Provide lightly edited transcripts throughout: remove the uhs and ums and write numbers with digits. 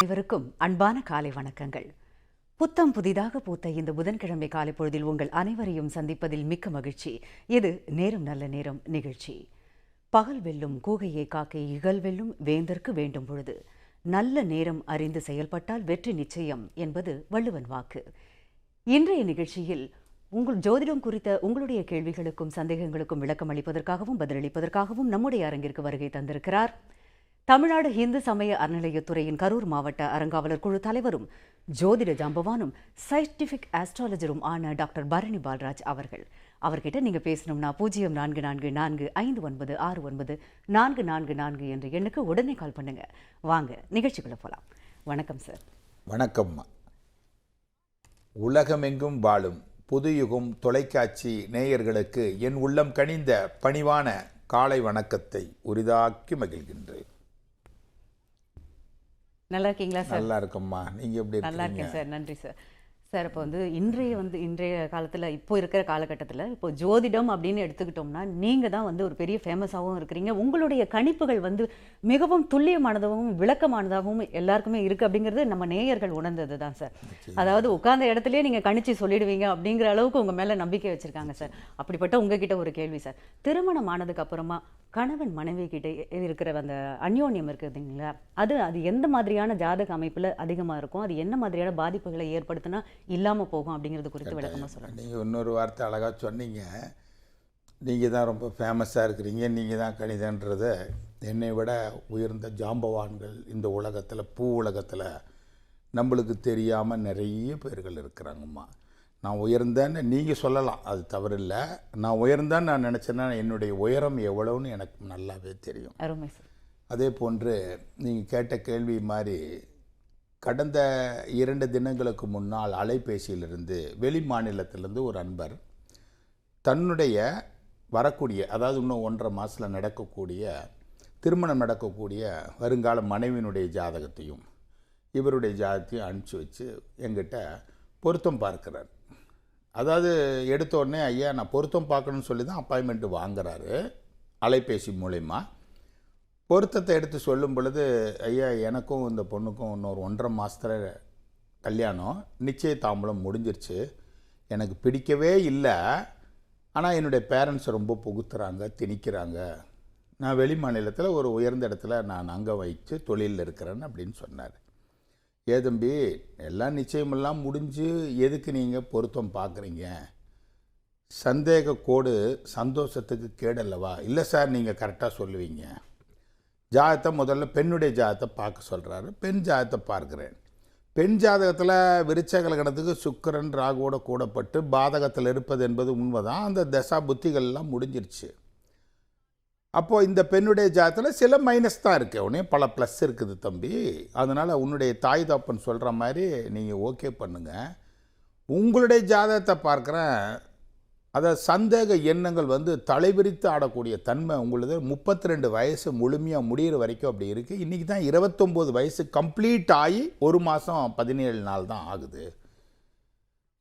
அனைவருக்கும் அன்பான காலை வணக்கங்கள். புத்தம் புதிதாக பூத்த இந்த புதன்கிழமை காலை பொழுதில் உங்கள் அனைவரையும் சந்திப்பதில் மிக்க மகிழ்ச்சி. இது நேரம் நல்ல நேரம் நிகழ்ச்சி. பகல் வெல்லும் கூகையை காக்கை இகல் வெல்லும் வேந்தற்கு வேண்டும் பொழுது நல்ல நேரம் அறிந்து செயல்பட்டால் வெற்றி நிச்சயம் என்பது வள்ளுவன் வாக்கு. இன்றைய நிகழ்ச்சியில் உங்கள் ஜோதிடம் குறித்த உங்களுடைய கேள்விகளுக்கும் சந்தேகங்களுக்கும் விளக்கம் அளிப்பதற்காகவும் பதிலளிப்பதற்காகவும் நம்முடைய அரங்கிற்கு வருகை தந்திருக்கிறார் தமிழ்நாடு இந்து சமய அறநிலையத்துறையின் கரூர் மாவட்ட அறங்காவலர் குழு தலைவரும் ஜோதிட ஜாம்பவானும் சயின்டிபிக் ஆஸ்ட்ராலஜரும் ஆன டாக்டர் பரணி பால்ராஜ் அவர்கள். அவர்கிட்ட நீங்க பேசணும்னா 0444596944 என்ற எண்ணுக்கு உடனே கால் பண்ணுங்க. வாங்க நிகழ்ச்சிக்குள்ள போலாம். வணக்கம் சார். வணக்கம். உலகமெங்கும் வாழும் புதுயுகம் தொலைக்காட்சி நேயர்களுக்கு என் உள்ளம் கனிந்த பணிவான காலை வணக்கத்தை உரிதாக்கி மகிழ்கின்றேன். நல்லா இருக்கீங்களா சார்? நல்லா இருக்கம்மா, நீங்க எப்படி? நல்லா இருக்கேன் சார், நன்றி சார். சார், இப்போ இன்றைய காலத்தில் இப்போ இருக்கிற காலகட்டத்தில் இப்போ ஜோதிடம் அப்படின்னு எடுத்துக்கிட்டோம்னா நீங்கள் தான் ஒரு பெரிய ஃபேமஸாகவும் இருக்கிறீங்க. உங்களுடைய கணிப்புகள் மிகவும் துல்லியமானதாகவும் விளக்கமானதாகவும் எல்லாருக்குமே இருக்குது அப்படிங்கிறது நம்ம நேயர்கள் உணர்ந்தது தான் சார். அதாவது உட்கார்ந்த இடத்துலேயே நீங்கள் கணிச்சு சொல்லிடுவீங்க அப்படிங்கிற அளவுக்கு உங்கள் மேலே நம்பிக்கை வச்சுருக்காங்க சார். அப்படிப்பட்ட உங்ககிட்ட ஒரு கேள்வி சார். திருமணம் ஆனதுக்கு அப்புறமா கணவன் மனைவி கிட்ட இருக்கிற அந்த அந்யோன்யம் இருக்குதுங்களா, அது எந்த மாதிரியான ஜாதக அமைப்பில் அதிகமாக இருக்கும், அது என்ன மாதிரியான பாதிப்புகளை ஏற்படுத்தினா இல்லாமல் போகும் அப்படிங்கிறது குறித்து விளக்கமாக சொல்லுங்கள். நீங்கள் இன்னொரு வார்த்தை அழகாக சொன்னீங்க. நீங்கள் தான் ரொம்ப ஃபேமஸாக இருக்கிறீங்க, நீங்கள் தான் கணிதன்றதை என்னை விட உயர்ந்த ஜாம்பவான்கள் இந்த உலகத்தில் பூ உலகத்தில் நம்மளுக்கு தெரியாமல் நிறைய பேர்கள் இருக்கிறாங்கம்மா. நான் உயர்ந்தேன்னு நீங்கள் சொல்லலாம், அது தவறில்லை. நான் உயர்ந்தேன்னு நான் நினச்சேன்னா என்னுடைய உயரம் எவ்வளோன்னு எனக்கு நல்லாவே தெரியும். அருமை சார். அதே போன்று நீங்கள் கேட்ட கேள்வி மாதிரி கடந்த 2 தினங்களுக்கு முன்னால் அலைபேசியிலிருந்து வெளி மாநிலத்திலிருந்து ஒரு அன்பர் தன்னுடைய வரக்கூடிய, அதாவது இன்னும் 1.5 மாதத்தில் நடக்கக்கூடிய திருமணம் நடக்கக்கூடிய வருங்கால மனைவியினுடைய ஜாதகத்தையும் இவருடைய ஜாதகத்தையும் அனுப்பிச்சி வச்சு எங்கிட்ட பொருத்தம் பார்க்குறார். அதாவது எடுத்த உடனே ஐயா நான் பொருத்தம் பார்க்கணுன்னு சொல்லி தான் அப்பாயின்மெண்ட்டு வாங்குறாரு அலைபேசி மூலயமா. பொருத்தத்தை எடுத்து சொல்லும் பொழுது, ஐயா எனக்கும் இந்த பொண்ணுக்கும் இன்னொரு 1.5 மாதத்தில் கல்யாணம், நிச்சய தாம்பலம் முடிஞ்சிருச்சு, எனக்கு பிடிக்கவே இல்லை, ஆனால் என்னுடைய பேரண்ட்ஸ் ரொம்ப புகுத்துறாங்க திணிக்கிறாங்க, நான் வெளி மாநிலத்தில் ஒரு உயர்ந்த இடத்துல நான் அங்கே வச்சு தொழிலில் இருக்கிறேன்னு அப்படின்னு சொன்னார். ஏதம்பி எல்லாம் நிச்சயமெல்லாம் முடிஞ்சு எதுக்கு நீங்கள் பொருத்தம் பார்க்குறீங்க, சந்தேக கோடு சந்தோஷத்துக்கு கேடல்லவா? இல்லை சார் நீங்கள் கரெக்டாக சொல்லுவீங்க. ஜாதகத்தை முதல்ல பெண்ணுடைய ஜாதகத்தை பார்க்க சொல்கிறாரு. பெண் ஜாதகத்தை பார்க்குறேன். பெண் ஜாதகத்தில் விருச்சக லக்னத்துக்கு சுக்கிரன் ராகுவோட கூடப்பட்டு பாதகத்தில் இருப்பது என்பது உண்மைதான். அந்த தசா புத்திகள்லாம் முடிஞ்சிருச்சு. அப்போது இந்த பெண்ணுடைய ஜாதகத்தில் சில மைனஸ் தான் இருக்குது, உடனே பல ப்ளஸ் இருக்குது தம்பி. அதனால் உன்னுடைய தாய் தாப்பன் சொல்கிற மாதிரி நீங்கள் ஓகே பண்ணுங்கள். உங்களுடைய ஜாதகத்தை பார்க்குறேன், அதை சந்தேக எண்ணங்கள் தலைவிரித்து ஆடக்கூடிய தன்மை உங்களுது 32 வயசு முழுமையாக முடிகிற வரைக்கும் அப்படி இருக்குது. இன்றைக்கி தான் 29 வயசு கம்ப்ளீட் ஆகி 1 மாதம் 17 நாள் தான் ஆகுது.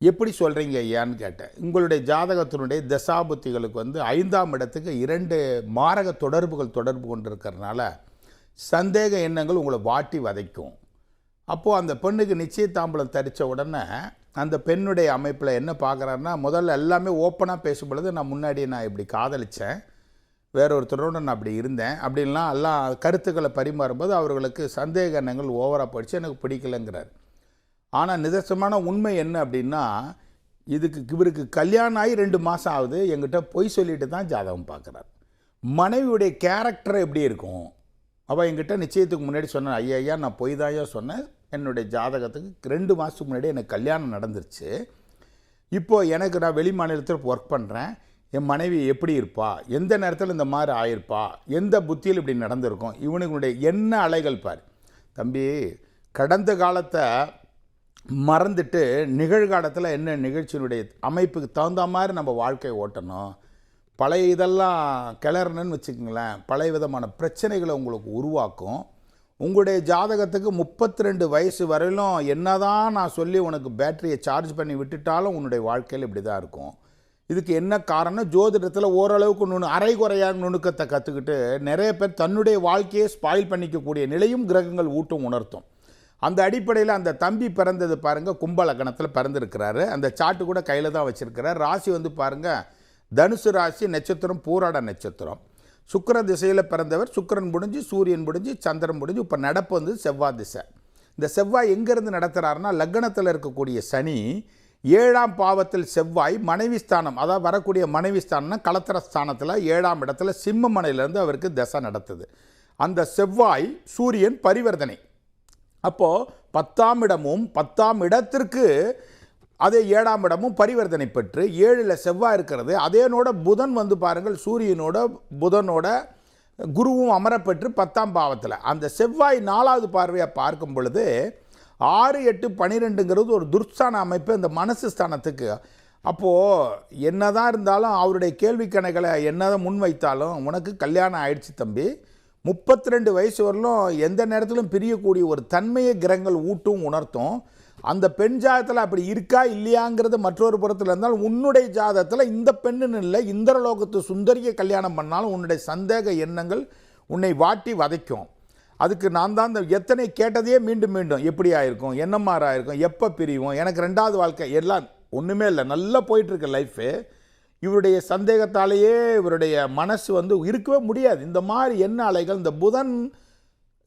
எப்படி சொல்கிறீங்க ஐயான்னு கேட்டேன். உங்களுடைய ஜாதகத்தினுடைய தசாபுத்திகளுக்கு 5ஆம் இடத்துக்கு 2 மாரக தொடர்புகள் தொடர்பு கொண்டிருக்கிறதுனால சந்தேக எண்ணங்கள் உங்களை வாட்டி வதைக்கும். அப்போது அந்த பெண்ணுக்கு நிச்சயதாம்பலம் தரித்த உடனே அந்த பெண்ணுடைய அமைப்பில் என்ன பார்க்குறாருன்னா, முதல்ல எல்லாமே ஓப்பனாக பேசும் பொழுது நான் முன்னாடி நான் இப்படி காதலித்தேன், வேற ஒருத்தரோடு நான் அப்படி இருந்தேன் அப்படின்லாம் எல்லாம் கருத்துக்களை பரிமாறும்போது அவர்களுக்கு சந்தேக எண்ணங்கள் ஓவராக போயிடுச்சு, எனக்கு பிடிக்கலைங்கிறார். ஆனால் நிதர்சனமான உண்மை என்ன அப்படின்னா, இவருக்கு கல்யாணம் ஆகி 2 மாதம் ஆகுது, எங்கிட்ட பொய் சொல்லிட்டு தான் ஜாதகம் பார்க்குறார். மனைவியுடைய கேரக்டர் எப்படி இருக்கும்? அவள் என்கிட்ட நிச்சயத்துக்கு முன்னாடி சொன்னேன், ஐயா நான் பொய் தாயா சொன்னேன், என்னுடைய ஜாதகத்துக்கு 2 மாதத்துக்கு முன்னாடி எனக்கு கல்யாணம் நடந்துருச்சு, இப்போது எனக்கு நான் வெளி மாநிலத்தில் ஒர்க் பண்ணுறேன், என் மனைவி எப்படி இருப்பா, எந்த நேரத்தில் இந்த மாதிரி ஆயிருப்பா, எந்த புத்தியில் இப்படி நடந்திருக்கும், இவனுடைய என்ன அலைகள் பார். தம்பி, கடந்த காலத்தை மறந்துட்டு நிகழ்காலத்தில் என்ன நிகழ்ச்சியினுடைய அமைப்புக்கு தகுந்த மாதிரி நம்ம வாழ்க்கையை ஓட்டணும். பழைய இதெல்லாம் கிளறணுன்னு வச்சுக்கோங்களேன், பழைய விதமான பிரச்சனைகளை உங்களுக்கு உருவாக்கும். உங்களுடைய ஜாதகத்துக்கு 32 வயசு வரையிலும் என்னதான் நான் சொல்லி உனக்கு பேட்டரியை சார்ஜ் பண்ணி விட்டுட்டாலும் உன்னுடைய வாழ்க்கையில் இப்படி தான் இருக்கும். இதுக்கு என்ன காரணம்? ஜோதிடத்தில் ஓரளவுக்கு அரைகுறையாக நுணுக்கத்தை கற்றுக்கிட்டு நிறைய பேர் தன்னுடைய வாழ்க்கையை ஸ்பாயில் பண்ணிக்கக்கூடிய நிலையும் கிரகங்கள் ஊட்டும் உணர்த்தும். அந்த அடிப்படையில் அந்த தம்பி பிறந்தது பாருங்கள் கும்ப லக்னத்தில் பிறந்திருக்கிறாரு. அந்த சாட்டு கூட கையில் தான் வச்சுருக்கிறார். ராசி வந்து பாருங்கள் தனுசு ராசி, நட்சத்திரம் பூராட நட்சத்திரம். சுக்கிர திசையில் பிறந்தவர். சுக்கிரன் முடிஞ்சு சூரியன் முடிஞ்சு சந்திரன் முடிஞ்சு இப்போ நடப்பு வந்து செவ்வாய் திசை. இந்த செவ்வாய் எங்கேருந்து நடத்துகிறாருன்னா லக்னத்தில் இருக்கக்கூடிய சனி 7ஆம் பாவத்தில் செவ்வாய் மனைவி ஸ்தானம், அதாவது வரக்கூடிய மனைவி ஸ்தானம்னா கலத்திர ஸ்தானத்தில் 7ஆம் இடத்துல சிம்ம மனையிலேருந்து அவருக்கு தசை நடத்துது. அந்த செவ்வாய் சூரியன் பரிவர்த்தனை. அப்போது 10ஆம் இடமும் 10ஆம் இடத்திற்கு அதே 7ஆம் இடமும் பரிவர்த்தனை பெற்று 7ல் செவ்வாய் இருக்கிறது. அதேனோட புதன் வந்து பாருங்கள் சூரியனோட புதனோட குருவும் அமரப்பெற்று 10ஆம் பாவத்தில். அந்த செவ்வாய் 4வது பார்வையாக பார்க்கும் பொழுது 6, 8, 12ங்கிறது ஒரு துர்ஸ்தான அமைப்பு இந்த மனசு ஸ்தானத்துக்கு. அப்போது என்னதான் இருந்தாலும் அவருடைய கேள்வி கணைகளை என்னதான் முன்வைத்தாலும் உனக்கு கல்யாணம் ஆயிடுச்சு தம்பி, 32 வயசு வரலும் எந்த நேரத்திலும் பிரியக்கூடிய ஒரு தன்மையை கிரகங்கள் ஊட்டும் உணர்த்தும். அந்த பெண் ஜாதகத்தில் அப்படி இருக்கா இல்லையாங்கிறது மற்றொரு புறத்தில் இருந்தால் உன்னுடைய ஜாதகத்தில் இந்த பெண்ணுன்னு இல்லை இந்திரலோகத்து சுந்தரியை கல்யாணம் பண்ணாலும் உன்னுடைய சந்தேக எண்ணங்கள் உன்னை வாட்டி வதைக்கும். அதுக்கு நான் தான் இந்த எத்தனை கேட்டதையே மீண்டும் மீண்டும் எப்படி ஆயிருக்கும், என்ன மாதிரி ஆயிருக்கும், எப்போ பிரியும், எனக்கு 2வது வாழ்க்கை எல்லாம் ஒன்றுமே இல்லை, நல்லா போயிட்டுருக்கு லைஃபு. இவருடைய சந்தேகத்தாலேயே இவருடைய மனசு வந்து இருக்கவே முடியாது. இந்த மாதிரி என்ன அலைகள், இந்த புதன்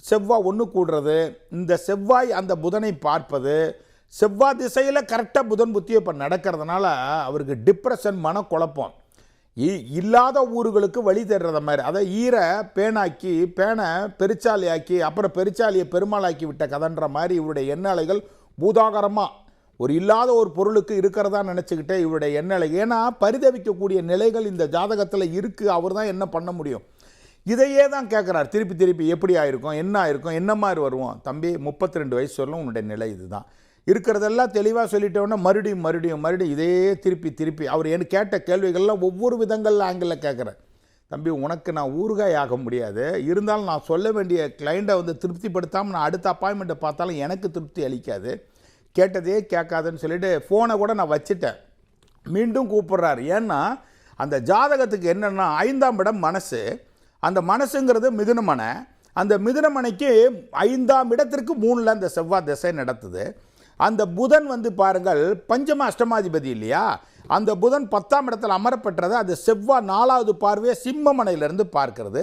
செவ்வாய் ஒன்று கூடுறது, இந்த செவ்வாய் அந்த புதனை பார்ப்பது, செவ்வாய் திசையில் கரெக்டாக புதன் புத்தியை இப்போ நடக்கிறதுனால அவருக்கு டிப்ரெஷன், மனக்குழப்பம், இல்லாத ஊர்களுக்கு வழி தேடுறத மாதிரி. அதை பேனாக்கி பேனை பெருச்சாலியாக்கி அப்புறம் பெருச்சாலியை பெருமாளாக்கி விட்ட கதைன்ற மாதிரி இவருடைய எண்ண அலைகள் பூதாகரமாக ஒரு இல்லாத ஒரு பொருளுக்கு இருக்கிறதா நினச்சிக்கிட்டே இவருடைய எண்ண அலை. ஏன்னா பரிதவிக்கக்கூடிய நிலைகள் இந்த ஜாதகத்தில் இருக்குது. அவர் தான் என்ன பண்ண முடியும்? இதையே தான் கேட்குறார் திருப்பி திருப்பி. எப்படி ஆயிருக்கும், என்ன ஆயிருக்கும், என்ன மாதிரி வருவோம் தம்பி, 32 வயசு வரலும் உன்னுடைய நிலை இதுதான் இருக்கிறதெல்லாம் தெளிவாக சொல்லிட்டோன்னா மறுபடியும் மறுபடியும் மறுபடியும் இதே திருப்பி திருப்பி அவர் எனக்கு கேட்ட கேள்விகள்லாம் ஒவ்வொரு விதங்களில் ஆங்கிளில் கேட்குறேன். தம்பி உனக்கு நான் ஊறுகாய் ஆக முடியாது, இருந்தாலும் நான் சொல்ல வேண்டிய கிளைண்ட்டை வந்து திருப்திப்படுத்தாமல் நான் அடுத்த அப்பாயின்மெண்ட்டை பார்த்தாலும் எனக்கு திருப்தி அளிக்காது, கேட்டதே கேட்காதுன்னு சொல்லிவிட்டு ஃபோனை கூட நான் வச்சுட்டேன். மீண்டும் கூப்பிட்றாரு. ஏன்னா அந்த ஜாதகத்துக்கு என்னென்னா 5ஆம் இடம் மனசு, அந்த மனசுங்கிறது மிதுனமனை, அந்த மிதுனமனைக்கு 5ஆம் இடத்திற்கு 3ல் அந்த செவ்வாய் திசை நடத்துது. அந்த புதன் வந்து பாருங்கள் பஞ்சம அஷ்டமாதிபதி இல்லையா, அந்த புதன் 10ஆம் இடத்தில் அமரப்பெற்றது. அது செவ்வாய் 4வது பார்வையை சிம்மமனையிலிருந்து பார்க்கிறது.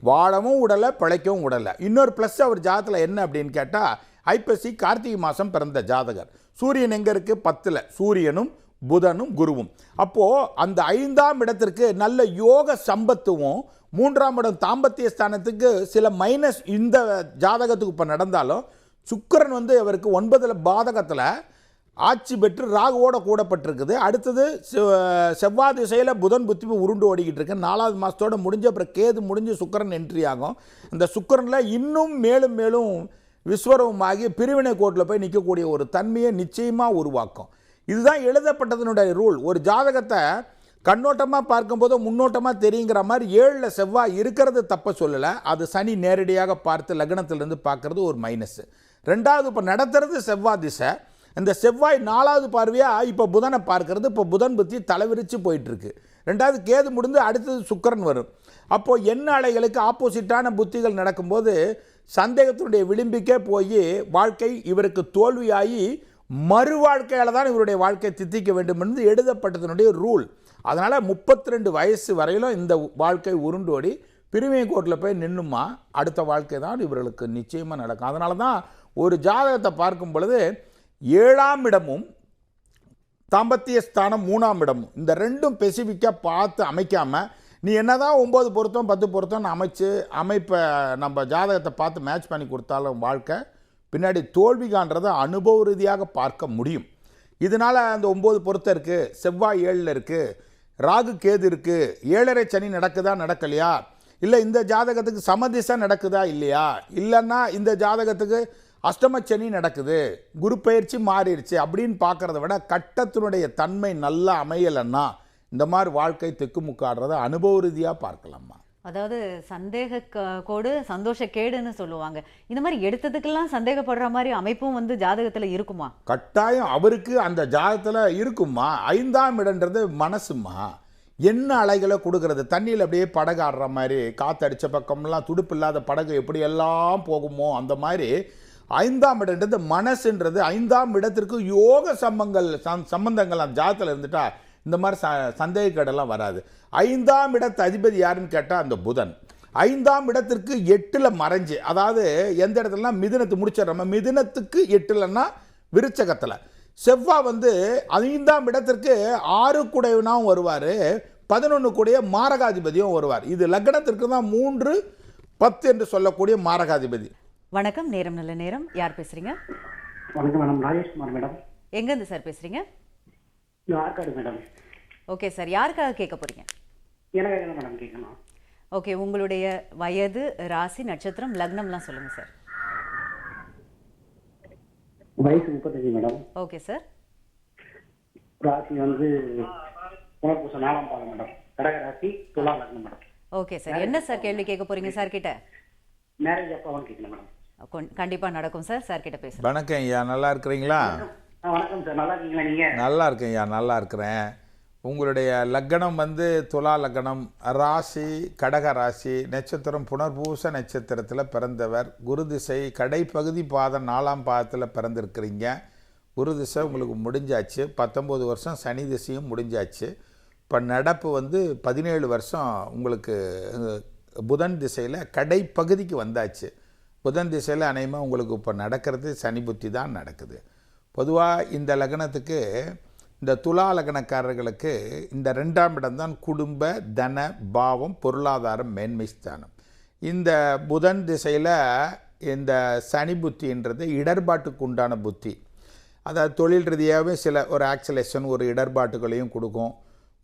வாழவும் உடலை பிழைக்கவும் உடலை. இன்னொரு ப்ளஸ் அவர் ஜாதகத்தில் என்ன அப்படின்னு கேட்டால் ஐப்பசி கார்த்திகை மாதம் பிறந்த ஜாதகர். சூரியன் எங்கே இருக்குது? 10ல் சூரியனும் புதனும் குருவும். அப்போது அந்த 5ஆம் இடத்திற்கு நல்ல யோக சம்பத்துவம், 3ஆம் இடம் தாம்பத்திய ஸ்தானத்துக்கு சில மைனஸ் இந்த ஜாதகத்துக்கு இப்போ நடந்தாலும் சுக்கிரன் வந்து அவருக்கு 9ல் பாதகத்தில் ஆட்சி பெற்று ராகுவோட கூடப்பட்டிருக்குது. அடுத்தது செவ்வாய் திசையில் புதன் புத்தி உருண்டு ஓடிக்கிட்டு இருக்கு. 4வது மாதத்தோடு முடிஞ்ச அப்புறம் கேது முடிஞ்சு சுக்கிரன் என்ட்ரி ஆகும். இந்த சுக்கிரனில் இன்னும் மேலும் மேலும் விஸ்வரூபமாகி பிரிவினை கோட்டில் போய் நிற்கக்கூடிய ஒரு தன்மையை நிச்சயமாக உருவாக்கும். இதுதான் எழுதப்பட்டதனுடைய ரூல். ஒரு ஜாதகத்தை கண்ணோட்டமாக பார்க்கும்போது முன்னோட்டமாக தெரியுங்கிற மாதிரி 7ல் செவ்வாய் இருக்கிறது தப்ப சொல்லலை. அது சனி நேரடியாக பார்த்து லக்னத்திலிருந்து பார்க்குறது ஒரு மைனஸ். 2வது இப்போ நடத்துறது செவ்வாய் திசை. இந்த செவ்வாய் 4வது பார்வையாக இப்போ புதனை பார்க்கறது. இப்போ புதன் புத்தி தலைவிரிச்சு போயிட்டுருக்கு. 2வது கேது முடிந்து அடுத்தது சுக்கிரன் வரும். அப்போது எண்ண அலைகளுக்கு ஆப்போசிட்டான புத்திகள் நடக்கும்போது சந்தேகத்தினுடைய விளிம்பிக்கே போய் வாழ்க்கை இவருக்கு தோல்வியாகி மறு வாழ்க்கையால் தான் இவருடைய வாழ்க்கை தித்திக்க வேண்டும் என்று எழுதப்பட்டதனுடைய ரூல். அதனால் 32 வயசு வரையிலும் இந்த வாழ்க்கை உருண்டோடி பிரிவினை கோட்டில் போய் நின்றுமா அடுத்த வாழ்க்கை தான் இவர்களுக்கு நிச்சயமாக நடக்கும். அதனால தான் ஒரு ஜாதகத்தை பார்க்கும் பொழுது 7ஆம் இடமும் தாம்பத்திய ஸ்தானம் 3ஆம் இடமும் இந்த ரெண்டும் ஸ்பெசிஃபிக்காக பார்த்து அமைக்காமல் நீ என்னதான் 9 பொருத்தம் 10 பொருத்தம்னு அமைப்பை நம்ம ஜாதகத்தை பார்த்து மேட்ச் பண்ணி கொடுத்தாலும் வாழ்க்கை பின்னாடி தோல்வி காண்றதை அனுபவ ரீதியாக பார்க்க முடியும். இதனால் அந்த 9 பொருத்தம் இருக்குது, செவ்வாய் 7ல் இருக்குது, ராகு கேது இருக்குது, 7.5 சனி நடக்குதா நடக்கலையா, இல்லை இந்த ஜாதகத்துக்கு சமதிசை நடக்குதா இல்லையா, இல்லைன்னா இந்த ஜாதகத்துக்கு அஷ்டமச்சனி நடக்குது, குரு பயிற்சி மாறிடுச்சு அப்படின்னு பார்க்குறத விட கட்டத்தினுடைய தன்மை நல்லா அமையலைன்னா இந்த மாதிரி வாழ்க்கை தெக்குமுக்காடுறதை அனுபவ ரீதியாக பார்க்கலாமா. அதாவது சந்தேக கோடு சந்தோஷ கேடுன்னு சொல்லுவாங்க. இந்த மாதிரி எடுத்ததுக்கெல்லாம் சந்தேகப்படுற மாதிரி அமைப்பும் வந்து ஜாதகத்தில் இருக்குமா? கட்டாயம் அவருக்கு அந்த ஜாதகத்தில் இருக்குமா. 5ஆம் இடன்றது மனசுமா, என்ன அலைகளை கொடுக்கறது, தண்ணியில் அப்படியே படகு ஆடுற மாதிரி காற்று அடித்த பக்கம்லாம் துடுப்பு இல்லாத படகு எப்படி எல்லாம் போகுமோ அந்த மாதிரி 5ஆம் இடன்றது மனசுன்றது 5ஆம் இடத்திற்கு யோக சம்பந்தங்கள் அந்த ஜாதத்தில் இருந்துட்டா இந்த மாதிரி சந்தேகக்கடெல்லாம் வராது. 5ஆம் இடத்து அதிபதி யாருன்னு கேட்டால் அந்த புதன். 5ஆம் இடத்திற்கு 8ல் மறைஞ்சு, அதாவது எந்த இடத்துலனா மிதுனத்து முடிச்சிடறோம், மிதுனத்துக்கு 8லன்னா விருச்சகத்தில். செவ்வாய் 5ஆம் இடத்திற்கு 6 கூடையவனாகவும் வருவார், 11 கூடிய மாரகாதிபதியும் வருவார். இது லக்னத்திற்கு தான் 3, 10 என்று சொல்லக்கூடிய மாரகாதிபதி. வணக்கம், நேரம் நல்ல நேரம். யார் பேசுறீங்க? வணக்கம் மேடம், ராஜேஷ்குமார் மேடம். எங்கேருந்து சார் பேசுறீங்க? ஆற்காடு மேடம். ஓகே சார், யாருக்காக கேட்க போறீங்க? எனக்கு மேடம் கேட்கணும். ஓகே, உங்களுடைய வயது, ராசி, நட்சத்திரம், லக்னம்லாம் சொல்லுங்க சார். வயசு 35 மேடம். Okay sir. ராசி புனர்பூசம் 4ஆம் பாதம் மேடம். கடக ராசி, துலா லக்னம் மேடம். ஓகே சார், என்ன சார் கேள்வி கேட்க போறீங்க சார் கிட்ட? மேரேஜ் அப்பாவும் கேட்கணும் மேடம். கண்டிப்பா நடக்கும் சார். சார் கிட்ட பேசுறேன். வணக்கம் ஐயா, நல்லா இருக்கிறீங்களா? வணக்கம் சார், நல்லா இருக்கீங்களா நீங்க? நல்லா இருக்கேன் ஐயா, நல்லா இருக்கிறேன். உங்களுடைய லக்னம் துலா லக்னம், ராசி கடக ராசி, நட்சத்திரம் புனர்பூச நட்சத்திரத்தில் பிறந்தவர். குரு திசை கடைப்பகுதி பாதம் 4ஆம் பாதத்தில் பிறந்திருக்கிறீங்க. குரு திசை உங்களுக்கு முடிஞ்சாச்சு. 19 வருஷம் சனி திசையும் முடிஞ்சாச்சு. இப்போ நடப்பு 17 வருஷம் உங்களுக்கு புதன் திசையில் கடைப்பகுதிக்கு வந்தாச்சு. புதன் திசையில் அநேகமாக உங்களுக்கு இப்போ நடக்கிறது சனி புத்தி தான் நடக்குது. பொதுவாக இந்த லக்னத்துக்கு, இந்த துலா லக்னக்காரர்களுக்கு இந்த 2ஆம் இடம் தான் குடும்ப, தன, பாவம், பொருளாதாரம், மேன்மை ஸ்தானம். இந்த புதன் திசையில் இந்த சனி புத்தின்றது இடர்பாட்டுக்கு உண்டான புத்தி. அதாவது தொழில் ரீதியாகவே ஒரு ஆக்சலேஷன், ஒரு இடர்பாட்டுகளையும் கொடுக்கும்.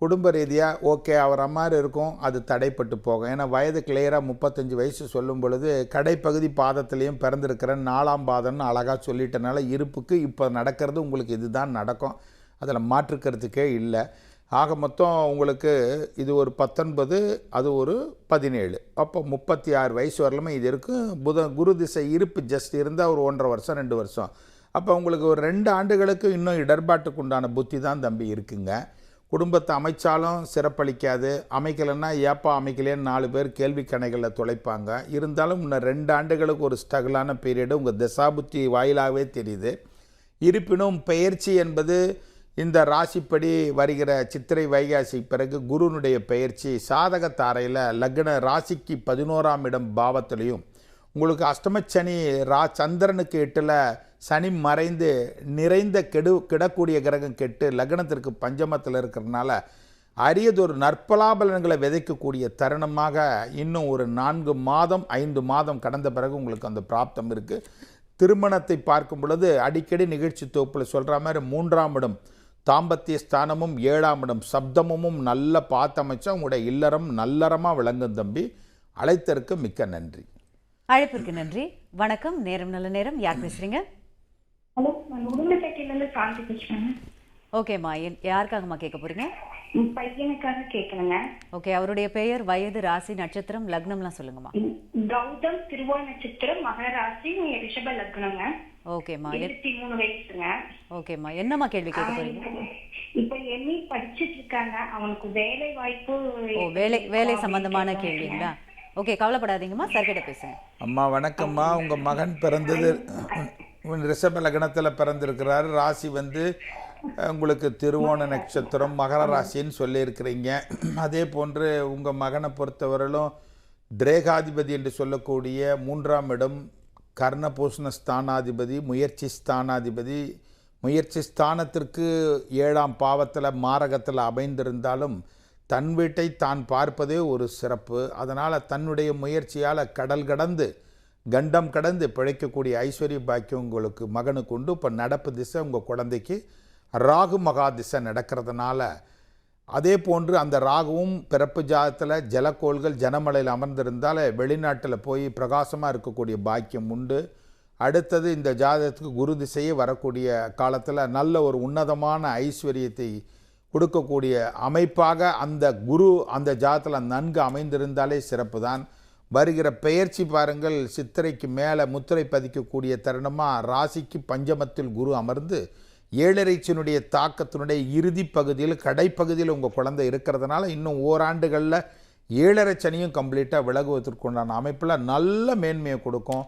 குடும்ப ரீதியாக ஓகே அவரை மாதிரி இருக்கும், அது தடைப்பட்டு போகும். ஏன்னா வயது கிளியராக 35 வயசு சொல்லும் பொழுது கடைப்பகுதி பாதத்திலையும் பிறந்திருக்கிறேன், 4ஆம் பாதம்னு அழகாக சொல்லிட்டனால இருப்புக்கு இப்போ நடக்கிறது உங்களுக்கு இதுதான் நடக்கும். அதில் மாற்றுக்கிறதுக்கே இல்லை. ஆக மொத்தம் உங்களுக்கு இது ஒரு 19, அது ஒரு 17, அப்போ 36 வயசு வரலுமே இது இருக்கும். குரு திசை இருப்பு ஜஸ்ட் இருந்தால் ஒரு 1.5 வருஷம் 2 வருஷம். அப்போ உங்களுக்கு ஒரு 2 ஆண்டுகளுக்கு இன்னும் இடர்பாட்டுக்கு உண்டான புத்தி தான் தம்பி இருக்குங்க. குடும்பத்தை அமைச்சாலும் சிறப்பளிக்காது, அமைக்கலைன்னா ஏப்பா அமைக்கலேன்னு 4 பேர் கேள்வி கணைகளில் துளைப்பாங்க. இருந்தாலும் இன்னும் 2 ஆண்டுகளுக்கு ஒரு ஸ்ட்ரகிளான பீரியடு உங்கள் தசாபுத்தி வாயிலாகவே தெரியுது. இருப்பினும் பெயர்ச்சி என்பது இந்த ராசிப்படி வருகிற சித்திரை வைகாசி பிறகு குருனுடைய பெயர்ச்சி சாதக தாரையில் லக்ன ராசிக்கு 11ஆம் இடம் பாவத்திலையும், உங்களுக்கு அஷ்டமச்சனி சந்திரனுக்கு 8ல் சனி மறைந்து நிறைந்த கிடக்கூடிய கிரகம் கெட்டு லக்னத்திற்கு பஞ்சமத்தில் இருக்கிறதுனால அரியதொரு நற்பலாபலன்களை விதைக்கக்கூடிய தருணமாக இன்னும் ஒரு 4 மாதம் 5 மாதம் கடந்த பிறகு உங்களுக்கு அந்த பிராப்தம் இருக்குது. திருமணத்தை பார்க்கும் பொழுது அடிக்கடி நிகழ்ச்சி தொகுப்பில் சொல்கிற மாதிரி 3ஆம் இடம் தாம்பத்திய ஸ்தானமும் 7ஆம் இடம் சப்தமும் நல்ல பார்த்தமைச்சா உங்களுடைய இல்லறம் நல்லறமாக விளங்கும் தம்பி. அழைத்தற்கு மிக்க நன்றி. அழைப்பிற்கு நன்றி. வணக்கம், நேரம் நல்ல நேரம். யார் பேசுறீங்க? ஹலோ, நான் உடுமலைப்பேட்டையிலேருந்து சாந்தி பேசுறேன். ஓகேம்மா, யாருக்காகம்மா கேட்க போறீங்க? பையனுக்காக கேட்கணுங்க. ஓகே, அவருடைய பெயர், வயது, ராசி, நட்சத்திரம், லக்னம்லாம் சொல்லுங்கம்மா. கௌதம், திருவா நட்சத்திரம், மகர ராசி, ரிஷப லக்னங்க. ஓகேம்மா. 23 வயசுங்க. ஓகேம்மா, என்னம்மா கேள்வி கேட்க போறீங்க? இப்ப எம்இ படிச்சிட்டு இருக்காங்க, அவனுக்கு வேலை வாய்ப்பு. வேலை சம்பந்தமான கேள்விங்களா? ஓகே, கவலைப்படாதீங்கம்மா, சர்க்கிட்ட பேசுங்க. அம்மா வணக்கம்மா. உங்கள் மகன் பிறந்தது ரிஷப லக்னத்தில் பிறந்திருக்கிறாரு. ராசி உங்களுக்கு திருவோண நட்சத்திரம், மகர ராசின்னு சொல்லியிருக்கிறீங்க. அதே போன்று உங்கள் மகனை பொறுத்தவரையிலும் திரேகாதிபதி என்று சொல்லக்கூடிய 3ஆம் இடம் கர்ணபூஷண ஸ்தானாதிபதி, முயற்சி ஸ்தானாதிபதி. முயற்சி ஸ்தானத்திற்கு 7ஆம் பாவத்தில் மாரகத்தில் அமைந்திருந்தாலும் தன் வீட்டை தான் பார்ப்பதே ஒரு சிறப்பு. அதனால் தன்னுடைய முயற்சியால் கடல் கடந்து கண்டம் கடந்து பிழைக்கக்கூடிய ஐஸ்வர்ய பாக்கியம் உங்களுக்கு மகனுக்கு உண்டு. இப்போ நடப்பு திசை உங்கள் குழந்தைக்கு ராகு மகா திசை நடக்கிறதுனால, அதே போன்று அந்த ராகுவும் பிறப்பு ஜாதத்தில் ஜலக்கோள்கள் ஜனமலையில் அமர்ந்திருந்தால் வெளிநாட்டில் போய் பிரகாசமாக இருக்கக்கூடிய பாக்கியம் உண்டு. அடுத்தது இந்த ஜாதகத்துக்கு குரு திசையே வரக்கூடிய காலத்தில் நல்ல ஒரு உன்னதமான ஐஸ்வர்யத்தை கொடுக்கக்கூடிய அமைப்பாக அந்த குரு அந்த ஜாதத்தில் நன்கு அமைந்திருந்தாலே சிறப்பு தான். வருகிற பெயர்ச்சி பாருங்கள், சித்திரைக்கு மேலே முத்திரை பதிக்கக்கூடிய தருணமாக ராசிக்கு பஞ்சமத்தில் குரு அமர்ந்து 7.5 தாக்கத்தினுடைய இறுதி பகுதியில் கடைப்பகுதியில் உங்கள் குழந்தை இருக்கிறதுனால இன்னும் ஓராண்டுகளில் 7.5 சனியும் கம்ப்ளீட்டாக விலகுவதற்குண்டான அமைப்பில் நல்ல மேன்மையை கொடுக்கும்.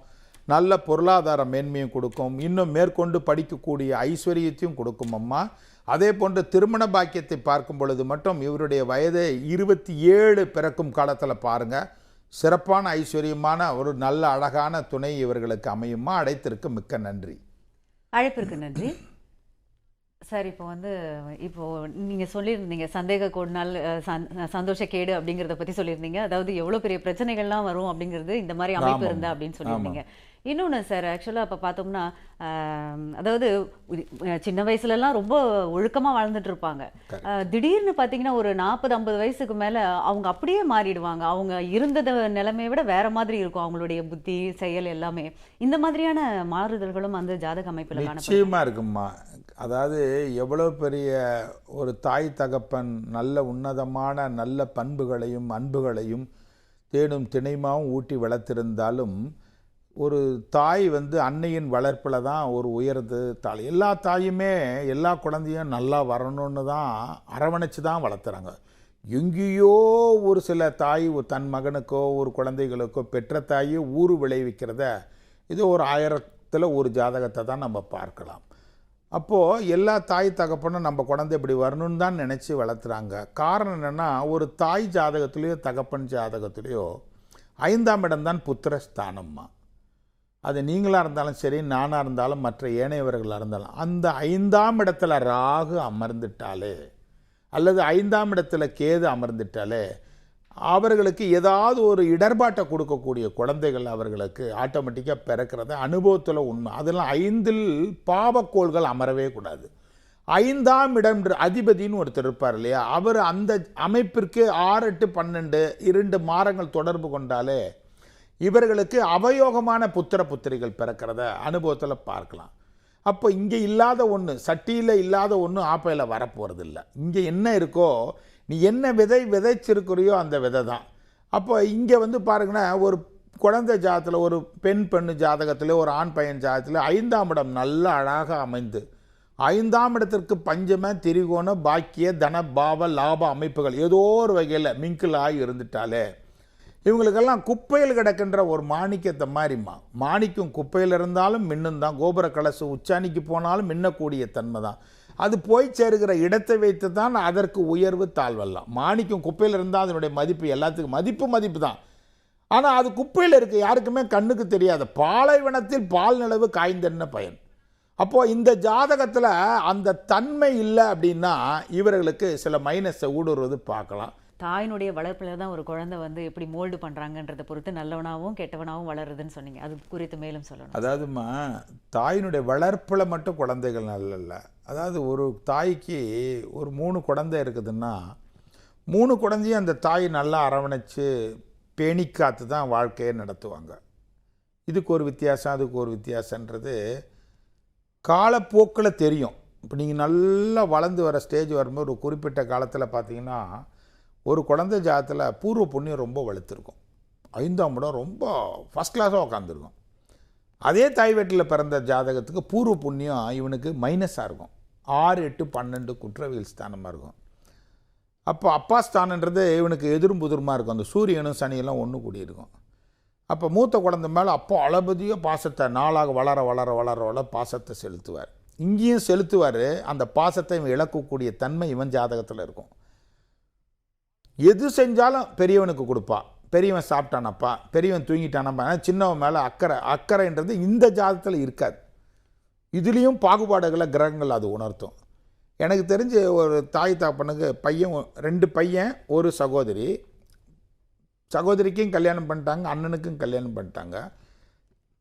நல்ல பொருளாதார மேன்மையும் கொடுக்கும், இன்னும் மேற்கொண்டு படிக்கக்கூடிய ஐஸ்வர்யத்தையும் கொடுக்கும் அம்மா. அதே போன்று திருமண பாக்கியத்தை பார்க்கும் பொழுது மட்டும் இவருடைய வயதை 27 பிறக்கும் காலத்தில் பாருங்கள், சிறப்பான ஐஸ்வர்யமான ஒரு நல்ல அழகான துணை இவர்களுக்கு அமையுமா. அழைத்திருக்கு மிக்க நன்றி. அழைப்பிற்கு நன்றி சார். இப்போ நீங்கள் சொல்லியிருந்தீங்க சந்தேக கோடினால் சந்தோஷ கேடு அப்படிங்கிறத பற்றி சொல்லியிருந்தீங்க. அதாவது எவ்வளோ பெரிய பிரச்சனைகள்லாம் வரும் அப்படிங்கிறது இந்த மாதிரி அமைப்பு இருந்தா அப்படின்னு சொல்லியிருந்தீங்க. இன்னொன்று சார், ஆக்சுவலாக இப்போ பார்த்தோம்னா அதாவது சின்ன வயசுலலாம் ரொம்ப ஒழுக்கமாக வாழ்ந்துட்டு இருப்பாங்க. திடீர்னு பார்த்தீங்கன்னா ஒரு 40-50 வயசுக்கு மேலே அவங்க அப்படியே மாறிடுவாங்க. அவங்க இருந்தத நிலைமையை விட வேற மாதிரி இருக்கும் அவங்களுடைய புத்தி செயல் எல்லாமே. இந்த மாதிரியான மாறுதல்களும் அந்த ஜாதக அமைப்பில் நிச்சயமாக இருக்குமா. அதாவது எவ்வளோ பெரிய ஒரு தாய் தகப்பன் நல்ல உன்னதமான நல்ல பண்புகளையும் அன்புகளையும் தேனும் திணைமாவும் ஊட்டி வளர்த்திருந்தாலும் ஒரு தாய் அன்னையின் வளர்ப்பில் தான் ஒரு உயர்ந்து தாய். எல்லா தாயுமே எல்லா குழந்தையும் நல்லா வரணும்னு தான் அரவணைச்சு தான் வளர்த்துறாங்க. எங்கேயோ ஒரு சில தாய் தன் மகனுக்கோ ஒரு குழந்தைகளுக்கோ பெற்ற தாயை ஊறு விளைவிக்கிறத இது ஒரு 1000ல் ஒரு ஜாதகத்தை தான் நம்ம பார்க்கலாம். அப்போது எல்லா தாய் தகப்பனும் நம்ம குழந்தை இப்படி வரணும்னு தான் நினச்சி வளர்த்துறாங்க. காரணம் என்னென்னா, ஒரு தாய் ஜாதகத்துலேயோ தகப்பன் ஜாதகத்துலேயோ 5ஆம் இடம்தான் புத்திரஸ்தானம்மா. அது நீங்களாக இருந்தாலும் சரி, நானாக இருந்தாலும் மற்ற ஏனையவர்களாக இருந்தாலும், அந்த 5ஆம் இடத்துல ராகு அமர்ந்துட்டாலே அல்லது 5ஆம் இடத்துல கேது அமர்ந்துட்டாலே அவர்களுக்கு ஏதாவது ஒரு இடர்பாட்டை கொடுக்கக்கூடிய குழந்தைகள் அவர்களுக்கு ஆட்டோமேட்டிக்காக பிறக்கிறத அனுபவத்தில் உண்மை. அதெல்லாம் 5இல் பாவக்கோள்கள் அமரவே கூடாது. 5ஆம் இடம் அதிபதினு ஒருத்தர் இருப்பார் இல்லையா, அவர் அந்த அமைப்பிற்கு 6, 8, 12 2 மாதங்கள் தொடர்பு கொண்டாலே இவர்களுக்கு அவயோகமான புத்திர புத்திரிகள் பிறக்கிறத அனுபவத்தில் பார்க்கலாம். அப்போ இங்கே இல்லாத ஒன்று, சட்டியில் இல்லாத ஒன்று ஆப்பையில் வரப்போகிறதில்ல. இங்கே என்ன இருக்கோ, நீ என்ன விதைச்சிருக்கிறியோ அந்த விதை தான். அப்போ இங்கே பாருங்கன்னா, ஒரு குழந்தை ஜாதகத்தில் ஒரு பெண்ணு ஜாதகத்தில் ஒரு ஆண் பையன் ஜாதகத்தில் 5ஆம் இடம் நல்ல அழகாக அமைந்து 5ஆம் இடத்திற்கு பஞ்சம திரிகோண பாக்கிய தன பாவ லாப அமைப்புகள் ஏதோ ஒரு வகையில் மிங்கிள் ஆகி இருந்துட்டாலே இவங்களுக்கெல்லாம் குப்பையில் கிடக்கின்ற ஒரு மாணிக்கத்தை மாதிரிம்மா. மாணிக்கம் குப்பையில் இருந்தாலும் மின்னும் தான், கோபுர கலசு உச்சாணிக்கு போனாலும் மின்னக்கூடிய தன்மை தான். அது போய் சேருகிற இடத்தை வைத்து தான் அதற்கு உயர்வு தாழ்வெல்லாம். மாணிக்கம் குப்பையில் இருந்தால் அதனுடைய மதிப்பு எல்லாத்துக்கும் மதிப்பு தான். ஆனால் அது குப்பையில் இருக்குது, யாருக்குமே கண்ணுக்கு தெரியாது. பாலைவனத்தில் பால் நிலவு காய்ந்தென்ன பயன். அப்போது இந்த ஜாதகத்தில் அந்த தன்மை இல்லை அப்படின்னா இவர்களுக்கு சில மைனஸை ஊடுருவது பார்க்கலாம். தாயினுடைய வளர்ப்பில் தான் ஒரு குழந்தை எப்படி மோல்டு பண்ணுறாங்கன்றதை பொறுத்து நல்லவனாகவும் கெட்டவனாகவும் வளருதுன்னு சொன்னீங்க. அது குறித்து மேலும் சொல்லணும். அதாவதுமா, தாயினுடைய வளர்ப்பில் மட்டும் குழந்தைகள் நல்ல. அதாவது ஒரு தாய்க்கு ஒரு 3 குழந்தை இருக்குதுன்னா 3 குழந்தையும் அந்த தாய் நல்லா அரவணைச்சு பேணிக்காத்து தான் வாழ்க்கையை நடத்துவாங்க. இதுக்கு ஒரு வித்தியாசம் அதுக்கு ஒரு வித்தியாசன்றது காலப்போக்கில் தெரியும். இப்போ நீங்கள் நல்லா வளர்ந்து வர ஸ்டேஜ் வரும்போது ஒரு குறிப்பிட்ட காலத்தில் பார்த்தீங்கன்னா ஒரு குழந்தை ஜாதத்தில் பூர்வ புண்ணியம் ரொம்ப வலுத்திருக்கும். 5ஆம் இடம் ரொம்ப ஃபஸ்ட் கிளாஸாக உட்காந்துருக்கும். அதே தாய் வீட்டில் பிறந்த ஜாதகத்துக்கு பூர்வ புண்ணியம் இவனுக்கு மைனஸாக இருக்கும். 6, 8, 12 குற்றவியல் ஸ்தானமாக இருக்கும். அப்போ அப்பா ஸ்தானன்றது இவனுக்கு எதிரும் புதிருமாக இருக்கும். அந்த சூரியனும் சனியெல்லாம் ஒன்று கூடியிருக்கும். அப்போ மூத்த குழந்தை மேலே அப்போ அளபதியாக பாசத்தை நாளாக வளர பாசத்தை செலுத்துவார். இங்கேயும் செலுத்துவார். அந்த பாசத்தை இவன் இழக்கக்கூடிய தன்மை இவன் ஜாதகத்தில் இருக்கும். எது செஞ்சாலும் பெரியவனுக்கு கொடுப்பா, பெரியவன் சாப்பிட்டானப்பா, பெரியவன் தூங்கிட்டானப்பா, சின்னவன் மேலே அக்கறைன்றது இந்த ஜாதகத்தில் இருக்காது. இதுலேயும் பாகுபாடுகளை கிரகங்கள் அது உணர்த்தும். எனக்கு தெரிஞ்சு ஒரு தாய் தாப்பனுக்கு பையன் 2 பையன் 1 சகோதரி. சகோதரிக்கும் கல்யாணம் பண்ணிட்டாங்க, அண்ணனுக்கும் கல்யாணம் பண்ணிட்டாங்க.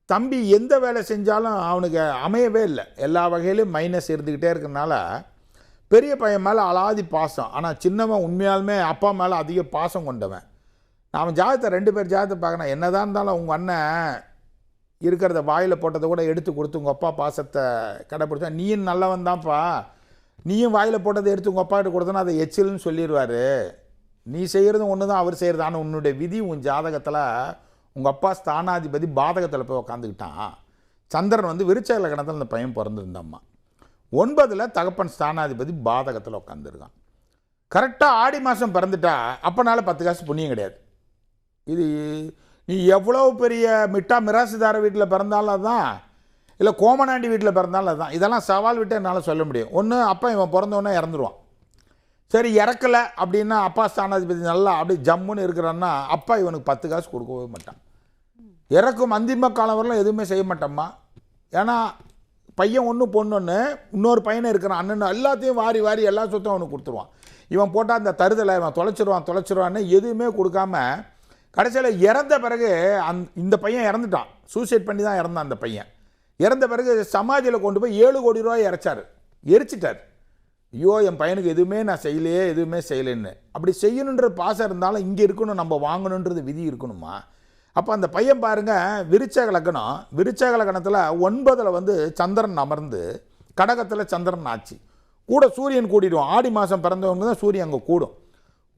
தம்பி எந்த வேலை செஞ்சாலும் அவனுக்கு அமையவே இல்லை. எல்லா வகையிலும் மைனஸ் இருந்துக்கிட்டே இருக்கிறதுனால பெரிய பையன் மேலே அலாதி பாசம். ஆனால் சின்னவன் உண்மையாலுமே அப்பா மேலே அதிக பாசம் கொண்டவன். நான் ஜாதகத்தை 2 பேர் ஜாதகத்தை பார்க்கணும். என்னதான் இருந்தாலும் உங்கள் அண்ணன் இருக்கிறத வாயில் போட்டதை கூட எடுத்து கொடுத்து உங்கள் அப்பா பாசத்தை கடைப்பிடிச்சா, நீயும் நல்லவன் தான்ப்பா, நீயும் வாயில் போட்டதை எடுத்து உங்கள் அப்பா கிட்ட கொடுத்தனா அதை எச்சில்னு சொல்லிடுவார். நீ செய்கிறது ஒன்று தான், அவர் செய்கிறது. ஆனால் உன்னுடைய விதி உன் ஜாதகத்தில் உங்கள் அப்பா ஸ்தானாதிபதி பாதகத்தில் போய் உட்காந்துக்கிட்டான். சந்திரன் விருச்ச லக்னத்தில் அந்த பையன் பிறந்திருந்தாம்மா. 9ல் தகப்பன் ஸ்தானாதிபதி பாதகத்தில் உட்காந்துருக்கான். கரெக்டாக ஆடி மாதம் பிறந்துட்டா அப்பனால 10 காசு புண்ணியம் கிடையாது. இது நீ எவ்வளோ பெரிய மிராசுதார வீட்டில் பிறந்தாலும் தான், இல்லை கோமனாண்டி வீட்டில் பிறந்தாலும் தான். இதெல்லாம் சவால் விட்டு என்னால் சொல்ல முடியும். ஒன்று அப்பா இவன் பிறந்தோன்னே இறந்துருவான். சரி இறக்கலை அப்படின்னா அப்பா ஸ்தானாதிபதி நல்லா அப்படி ஜம்முன்னு இருக்கிறான்னா அப்பா இவனுக்கு 10 காசு கொடுக்கவே மாட்டான். இறக்கும் அந்திம காலம் வரலாம் எதுவுமே செய்ய மாட்டோம்மா. ஏன்னா பையன் ஒன்று பொண்ணு இன்னொரு பையனை இருக்கிறான் அண்ணன் எல்லாத்தையும் வாரி வாரி எல்லா சொத்தும் அவனுக்கு கொடுத்துருவான். இவன் போட்டால் அந்த தருதலை இவன் தொலைச்சிருவான்னு எதுவுமே கொடுக்காம கடைசியில் இறந்த பிறகு இந்த பையன் இறந்துட்டான். சூசைட் பண்ணி தான் இறந்தான். அந்த பையன் இறந்த பிறகு சமாஜில் கொண்டு போய் 7 கோடி ரூபாய் எரிச்சிட்டார். ஐயோ என் பையனுக்கு எதுவுமே செய்யலைன்னு. அப்படி செய்யணுன்ற பாசம் இருந்தாலும் இங்கே இருக்கணும், நம்ம வாங்கணுன்றது விதி இருக்கணுமா? அப்போ அந்த பையன் பாருங்கள், விருச்சக லக்னத்தில் 9 சந்திரன் அமர்ந்து கடகத்தில் சந்திரன் ஆச்சு. கூட சூரியன் கூடிடுவோம். ஆடி மாதம் பிறந்தவங்க தான் சூரியன் அங்கே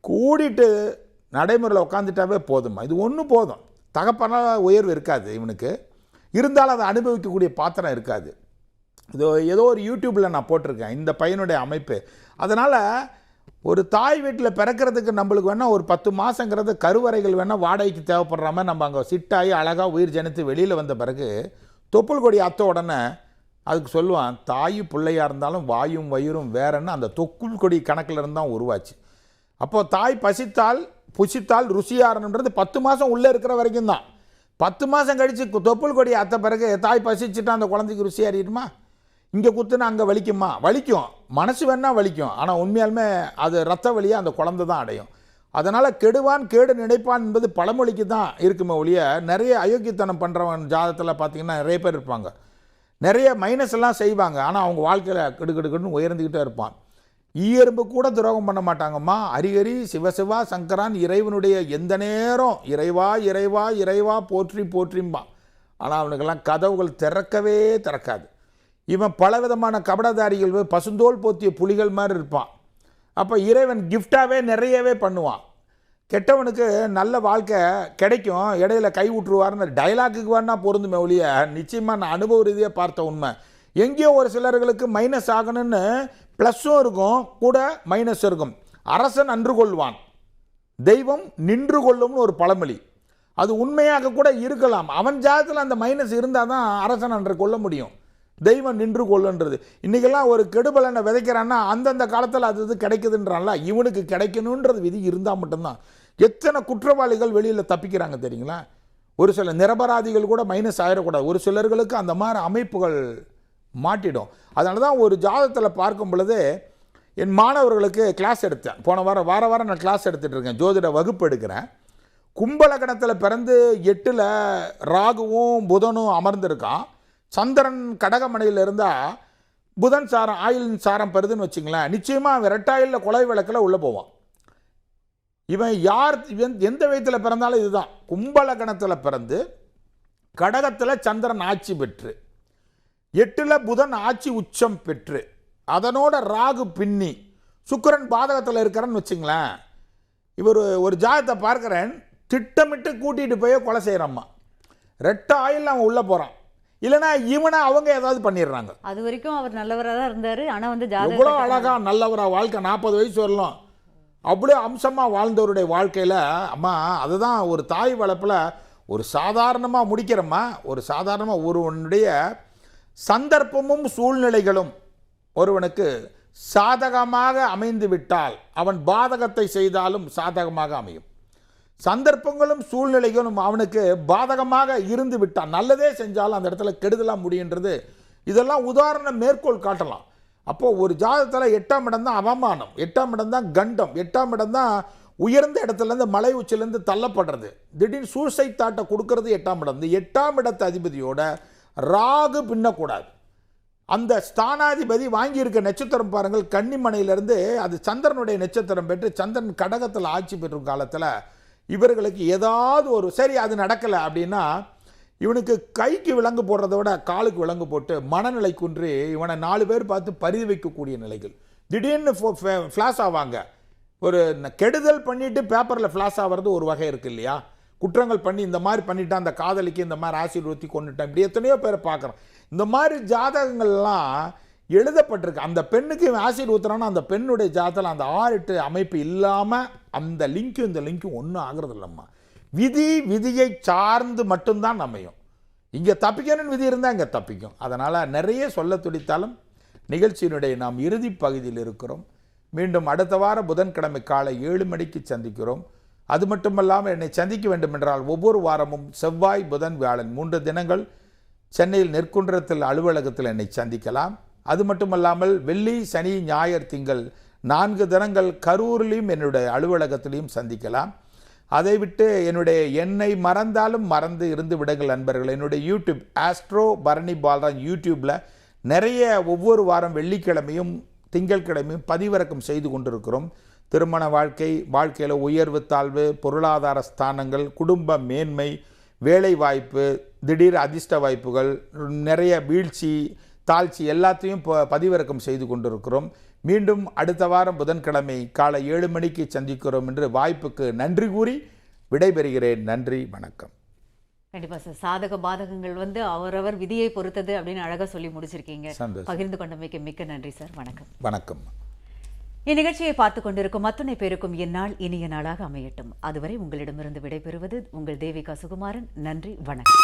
கூடிட்டு நடைமுறையில் உட்காந்துட்டாவே போதுமா. இது ஒன்று போதும். தகப்பனால உயர்வு இருக்காது இவனுக்கு, இருந்தாலும் அதை அனுபவிக்கக்கூடிய பாத்திரம் இருக்காது. இது ஏதோ ஒரு யூடியூப்பில் நான் போட்டிருக்கேன் இந்த பையனுடைய அமைப்பு. அதனால் ஒரு தாய் வீட்டில் பிறக்கிறதுக்கு நம்மளுக்கு வேணால் ஒரு 10 மாதங்கிறது கருவறைகள் வேணால் வாடகைக்கு தேவைப்படுற மாதிரி நம்ம அங்கே சிட்டாகி அழகாக உயிர் ஜனித்து வெளியில் வந்த பிறகு தொப்புள் கொடி அத்த உடனே அதுக்கு சொல்லுவான், தாய் பிள்ளையாக இருந்தாலும் வாயும் வயிறும் வேறன்னு அந்த தொப்புள் கொடி கணக்கில் இருந்தால் உருவாச்சு. அப்போது தாய் புசித்தால் ருசியாரன்றது 10 மாதம் உள்ளே இருக்கிற வரைக்கும் தான். 10 மாதம் கழித்து தொப்புள் கொடி அத்த பிறகு தாய் பசிச்சுட்டா அந்த குழந்தைக்கு ருசி அறியுமா? இங்கே குத்துனா அங்கே வலிக்கும், மனசு வேணால் வலிக்கும். ஆனால் உண்மையாலுமே அது ரத்த வலியாக அந்த குழந்தை தான் அடையும். அதனால் கெடுவான் கேடு நினைப்பான் என்பது பழமொழிக்கு தான் இருக்குமே ஒழிய, நிறைய அயோக்கியத்தனம் பண்ணுறவன் ஜாதகத்தில் பார்த்திங்கன்னா நிறைய பேர் இருப்பாங்க. நிறைய மைனஸ் எல்லாம் செய்வாங்க, ஆனால் அவங்க வாழ்க்கையில் கெடுக்கெடுக்கணும்னு உயர்ந்துக்கிட்டே இருப்பான். ஈயெறும்பு கூட துரோகம் பண்ண மாட்டாங்கம்மா. ஹரிஹரி சிவசிவா சங்கரான் இறைவனுடைய எந்த நேரம் இறைவா இறைவா இறைவா போற்றி போற்றிம்பான். ஆனால் அவனுக்கெல்லாம் கதவுகள் திறக்காது. இவன் பலவிதமான கபடதாரிகள், பசுந்தோல் போத்திய புலிகள் மாதிரி இருப்பான். அப்போ இறைவன் கிஃப்டாகவே நிறையவே பண்ணுவான். கெட்டவனுக்கு நல்ல வாழ்க்கை கிடைக்கும், இடையில கை விட்டுருவார்னு டைலாக்குக்கு வேணா பொருந்துமே ஒழிய, நிச்சயமாக நான் அனுபவ ரீதியாக பார்த்த உண்மை. எங்கேயோ ஒரு சிலர்களுக்கு மைனஸ் ஆகணும்னு ப்ளஸ்ஸும் இருக்கும், கூட மைனஸ் இருக்கும். அரசன் அன்று கொள்வான், தெய்வம் நின்று கொள்ளும்னு ஒரு பழமொழி. அது உண்மையாக கூட இருக்கலாம். அவன் ஜாதத்தில் அந்த மைனஸ் இருந்தால் தான் அரசன் அன்று கொள்ள முடியும், தெய்வம் நின்று கொள்ளுன்றது. இன்றைக்கெல்லாம் ஒரு கெடுபலனை விதைக்கிறான்னா அந்தந்த காலத்தில் அது கிடைக்குதுன்றான்ல, இவனுக்கு கிடைக்கணுன்றது விதி இருந்தால் மட்டும்தான். எத்தனை குற்றவாளிகள் வெளியில் தப்பிக்கிறாங்க தெரியுங்களா? ஒரு சில நிரபராதிகள் கூட மைனஸ் ஆகிடக்கூடாது. ஒரு சிலர்களுக்கு அந்த மாதிரி அமைப்புகள் மாட்டிடும். அதனால தான் ஒரு ஜாதகத்தில் பார்க்கும் பொழுது என் மாணவர்களுக்கு கிளாஸ் எடுத்தேன். போன வாரம் நான் கிளாஸ் எடுத்துகிட்டு இருக்கேன், ஜோதிட வகுப்பு எடுக்கிறேன். கும்பலகணத்தில் பிறந்து 8ல் ராகுவும் புதனும் அமர்ந்திருக்கான். சந்திரன் கடகமனையில் இருந்தால் புதன் சாரம் ஆயிலின் சாரம் பெறுதுன்னு வச்சுங்களேன், நிச்சயமாக அவன் ரெட்டாயிலில் கொலை விளக்கில் உள்ளே போவான். இவன் எந்த வயத்தில் பிறந்தாலும் இதுதான். கும்பலகணத்தில் பிறந்து கடகத்தில் சந்திரன் ஆட்சி பெற்று 8ல் புதன் ஆட்சி உச்சம் பெற்று அதனோட ராகு பின்னி சுக்கிரன் பாதகத்தில் இருக்கிறன்னு வச்சுங்களேன், இவர் ஒரு ஜாதகத்தை பார்க்குறேன், திட்டமிட்டு கூட்டிகிட்டு போய் கொலை செய்கிறாம்மா. ரெட்டை ஆயில் அவன் உள்ளே போகிறான், இல்லைனா இவனை அவங்க ஏதாவது பண்ணிடுறாங்க. அது வரைக்கும் அவர் நல்லவராக தான் இருந்தார். ஆனால் எவ்வளோ அழகாக நல்லவராக வாழ்க்கை 40 வயசு வரலாம் அப்படியே அம்சமாக வாழ்ந்தவருடைய வாழ்க்கையில் அம்மா, அதுதான் ஒரு தாய் வளர்ப்பில் ஒரு சாதாரணமாக முடிக்கிறம்மா. ஒரு சாதாரணமாக ஒருவனுடைய சந்தர்ப்பமும் சூழ்நிலைகளும் ஒருவனுக்கு சாதகமாக அமைந்து விட்டால் அவன் பாதகத்தை செய்தாலும் சாதகமாக அமையும். சந்தர்ப்பங்களும் சூழ்நிலைகளும் அவனுக்கு பாதகமாக இருந்து விட்டான், நல்லதே செஞ்சாலும் அந்த இடத்துல கெடுதலாக முடியுன்றது இதெல்லாம் உதாரணம் மேற்கோள் காட்டலாம். அப்போது ஒரு ஜாதகத்தில் 8ஆம் இடம் தான் அவமானம், 8ஆம் இடம் தான் கண்டம், 8ஆம் இடம் தான் உயர்ந்த இடத்துலேருந்து மலை உச்சிலேருந்து தள்ளப்படுறது, திடீர்னு சூசைட் தாட்டை கொடுக்கறது 8ஆம் இடம். இந்த 8ஆம் இடத்து அதிபதியோட ராகு பின்னக்கூடாது. அந்த ஸ்தானாதிபதி வாங்கியிருக்க நட்சத்திரம் பாருங்கள், கன்னிமனையிலிருந்து அது சந்திரனுடைய நட்சத்திரம் பெற்று சந்திரன் கடகத்தில் ஆட்சி பெற்றும் காலத்தில் இவர்களுக்கு ஏதாவது ஒரு சரி அது நடக்கலை அப்படின்னா இவனுக்கு கைக்கு விலங்கு போடுறத விட காலுக்கு விலங்கு போட்டு மனநிலை குன்றி இவனை 4 பேர் பார்த்து பரிதி வைக்கக்கூடிய நிலைகள். திடீர்னு ஃப்ளாஷ் ஆவாங்க. ஒரு கெடுதல் பண்ணிட்டு பேப்பரில் ஃப்ளாஷ் ஆகிறது ஒரு வகை இருக்குது இல்லையா? குற்றங்கள் பண்ணி இந்த மாதிரி பண்ணிட்டான், அந்த காதலிக்கு இந்த மாதிரி ஆசிட் ஊற்றி கொண்டுட்டான், இப்படி எத்தனையோ பேரை பார்க்குறோம். இந்த மாதிரி ஜாதகங்கள்லாம் எழுதப்பட்டிருக்கு. அந்த பெண்ணுக்கு ஆசிட் ஊற்றுறான்னா அந்த பெண்ணுடைய ஜாதகத்தில் அந்த 6-8 அமைப்பு இல்லாமல் அந்த லிங்க்கும் இந்த லிங்க்கும் ஒன்றும் ஆகிறது இல்லைம்மா. விதியை சார்ந்து மட்டும்தான் அமையும். இங்கே தப்பிக்கணும்னு விதி இருந்தால் இங்கே தப்பிக்கும். அதனால் நிறைய சொல்ல துடித்தாலும் நிகழ்ச்சியினுடைய நாம் இறுதி பகுதியில் இருக்கிறோம். மீண்டும் அடுத்த வார புதன்கிழமை காலை 7 மணிக்கு சந்திக்கிறோம். அது மட்டுமல்லாமல் என்னை சந்திக்க வேண்டும் என்றால் ஒவ்வொரு வாரமும் செவ்வாய், புதன், வியாழன் 3 தினங்கள் சென்னையில் நெற்குன்றத்தில் அலுவலகத்தில் என்னை சந்திக்கலாம். அது மட்டுமல்லாமல் வெள்ளி, சனி, ஞாயிறு, திங்கள் 4 தினங்கள் கரூரிலையும் என்னுடைய அலுவலகத்திலையும் சந்திக்கலாம். அதை விட்டு என்னை மறந்தாலும் மறந்து இருந்து விடுங்கள் நண்பர்கள். என்னுடைய யூடியூப் ஆஸ்ட்ரோ பரணி பாலராஜ் யூடியூப்பில் நிறைய ஒவ்வொரு வாரம் வெள்ளிக்கிழமையும் திங்கட்கிழமையும் பதிவிறக்கம் செய்து கொண்டிருக்கிறோம். திருமண வாழ்க்கையில் உயர்வு தாழ்வு, பொருளாதார ஸ்தானங்கள், குடும்ப மேன்மை, வேலை வாய்ப்பு, திடீர் அதிர்ஷ்ட வாய்ப்புகள், நிறைய வீழ்ச்சி தாழ்ச்சி எல்லாத்தையும் பதிவிறக்கம் செய்து கொண்டிருக்கிறோம். மீண்டும் அடுத்த வாரம் புதன்கிழமை காலை 7 மணிக்கு சந்திக்கிறோம் என்று வாய்ப்புக்கு நன்றி கூறி விடைபெறுகிறேன். நன்றி, வணக்கம். கண்டிப்பா சார். சாதக பாதகங்கள் அவரவர் விதியை பொறுத்தது அப்படின்னு அழகா சொல்லி முடிச்சிருக்கீங்க. பகிர்ந்து கொண்டமைக்கு மிக்க நன்றி சார். வணக்கம். வணக்கம். இந்நிகழ்ச்சியை பார்த்துக் கொண்டிருக்கும் அத்துணை பேருக்கும் இந்நாள் இனிய நாளாக அமையட்டும். அதுவரை உங்களிடமிருந்து விடைபெறுவது உங்கள் தேவிகா சுகுமாரன். நன்றி, வணக்கம்.